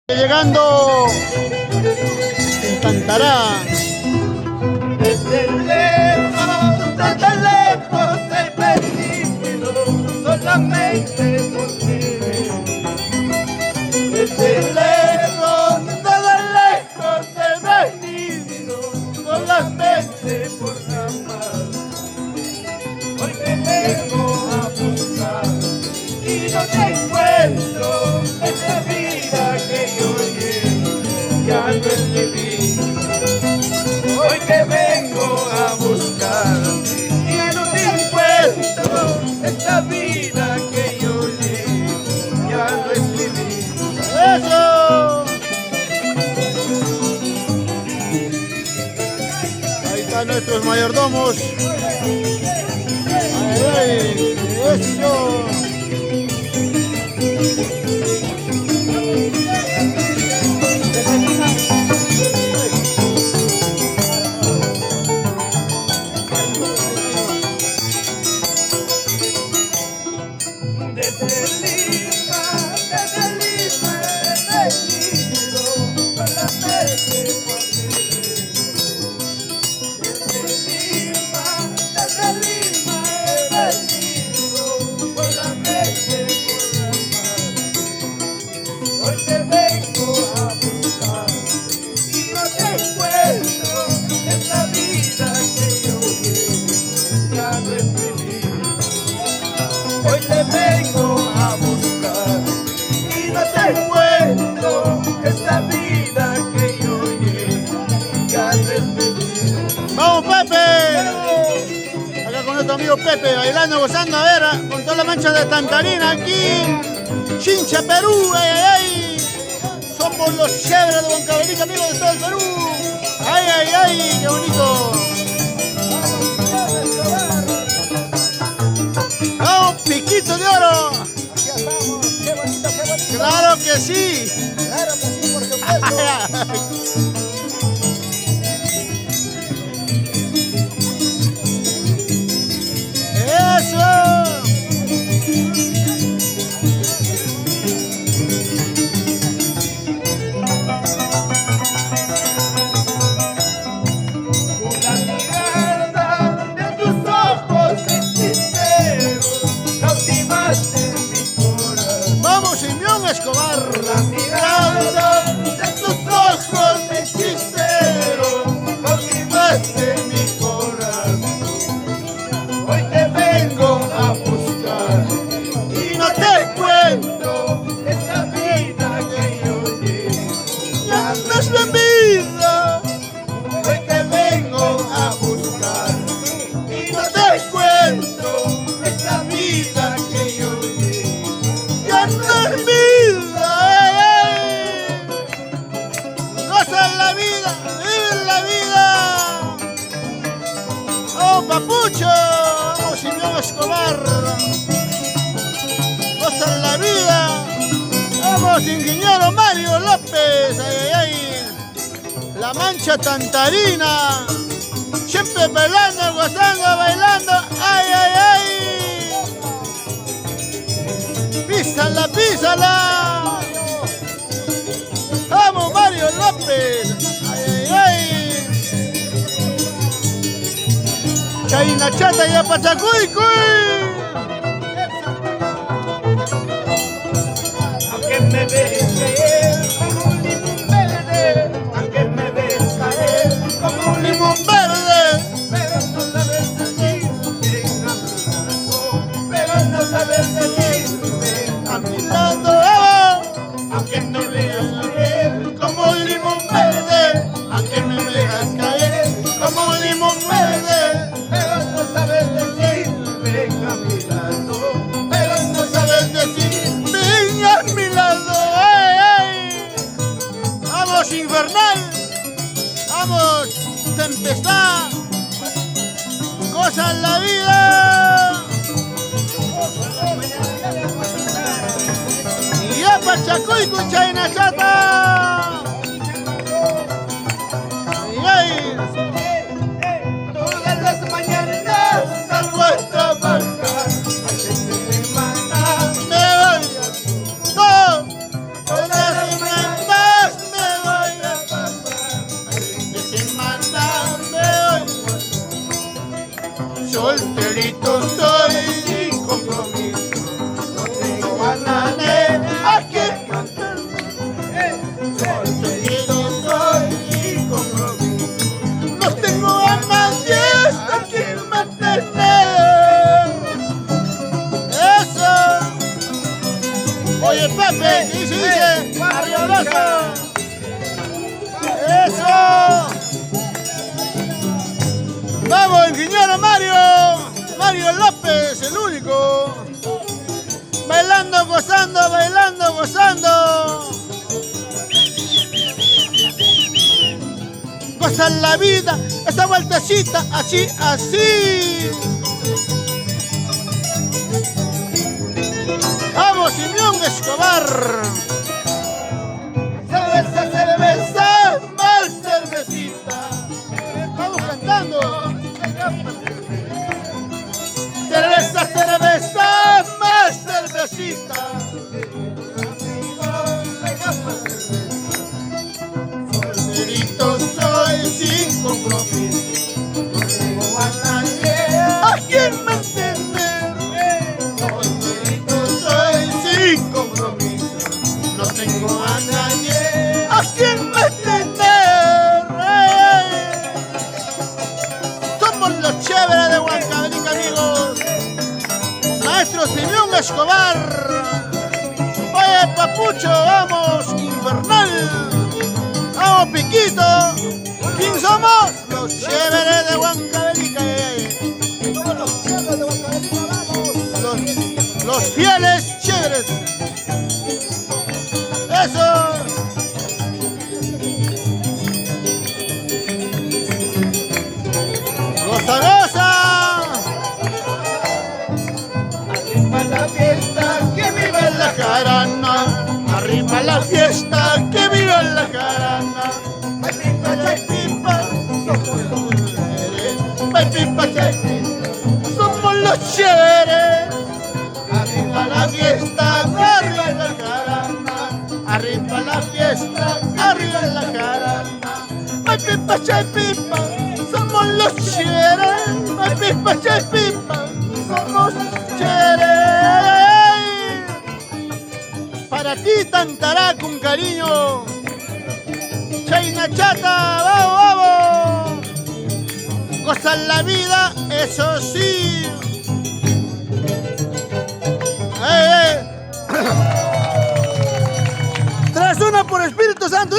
Llegando encantará. Desde lejos he venido solamente por ti. Desde lejos he venido solamente por amar. Hoy te vengo a buscar y no te encuentro. Esta vida que yo llevo ya no es mi vida. Hoy te vengo a buscar y no te encuentro. Esta vida que yo llevo ya no es mi vida. ¡Eso! Ahí están nuestros mayordomos. ¡Ay, ay! ¡Eso! Desde Lima he venido solamente por ti. Desde Lima he venido solamente por amar. Hoy te vengo a buscar y no te encuentro. Esta vida que yo llevo ya no es mi vida. Hoy te vengo a buscar y no te encuentro. Esta vida que yo llevo ya no es mi vida. ¡Vamos, Pepe! Acá con nuestro amigo Pepe, bailando, gozando, a ver, con toda la mancha de Tantarina aquí. Chincha, Perú, ay, ay, ay. Somos los chéveres de Huancavelica, amigos de todo el Perú. Ay, ay, ay, qué bonito. ¡Vamos, piquito de oro! Aquí estamos, qué bonito, qué bonito. ¡Claro que sí! Claro que sí, por supuesto. ¡Eso! La mirada de tus ojos hechiceros cautivaste mi corazón. ¡Vamos, Simeón Escobar! La mirada de tus ojos hechiceros cautivaste mi corazón. Hoy te vengo a buscar y no te encuentro. Esta vida que yo llevo ya no es mi vida. Hoy te vengo a buscar y no te encuentro. Esta vida que yo llevo ¡Ya no es vida! ¡Ay, ay! ¡Goza la vida! ¡Vive la vida! ¡Oh, papucho! ¡Vamos, Simeón Escobar! ¡Goza la vida! ¡Vamos, ingeniero Mario López! ¡Ay, ay, ay! La mancha Tantarina. Siempre bailando, gozando, bailando. ¡Ay, ay, ay! ¡Písala, písala! ¡Vamos, Mario López! ¡Ay, ay, ay! ¡Chaina chata ya pachacuy, cuy! Aunque me ves caer como un limón verde, aunque me ves caer como un limón ¡Limón verde! pero no sabes decirme a mi lado, pero no sabes decirme ¡A mi lado! ¡Vamos! aunque me veas caer como un limón verde, ¡A que me dejas caer como un limón verde! pero no sabes decirme a mi lado, pero no sabes decir. ¡Ven a mi lado! ¡Ay, ay! ¡Vamos, infernal! ¡Vamos, tempestad! ¡Goza la vida! ¡Y ya pachacuy, cuchaina chata! ¡Ay, ay! Todas las mañanas salgo a trabajar, al fin de semana ¡Me voy! ¡Todas las mañanas! el único. Bailando, gozando, bailando, gozando. Gozan la vida, esa vueltecita, así, así. Vamos, Simeón Escobar. Cerveza, cerveza, más cervecita. Vamos cantando. Cerveza, cerveza, más cervecita. Solterito soy sin compromiso. No tengo a nadie a quien mantener. Solterito soy sin compromiso. No tengo a nadie a quien mantener. Somos los chéveres de Huancavelica, amigos. Maestro Simeón Escobar. Oye, papucho, vamos, infernal. Vamos, Piquito. ¿Quién somos? Los chéveres de Huancavelica. Somos los chéveres de Huancavelica, vamos. Los fieles chéveres. Eso. Goza, goza. Arriba la fiesta, que viva la Jarana. Arriba la fiesta, que viva la jarana. pipa, chay, pipa. Ay, pipa, chay, somos los chéveres. Arriba La fiesta, arriba la jarana. Arriba la fiesta, arriba la jarana. Ay, pipa, chay, pipa, somos los chéveres. Ay, pipa, chay, pipa, somos chéveres. Para ti cantará con cariño Chaina Chata, vamos, vamos. Gozan la vida, eso sí. Tras una por Espíritu Santo.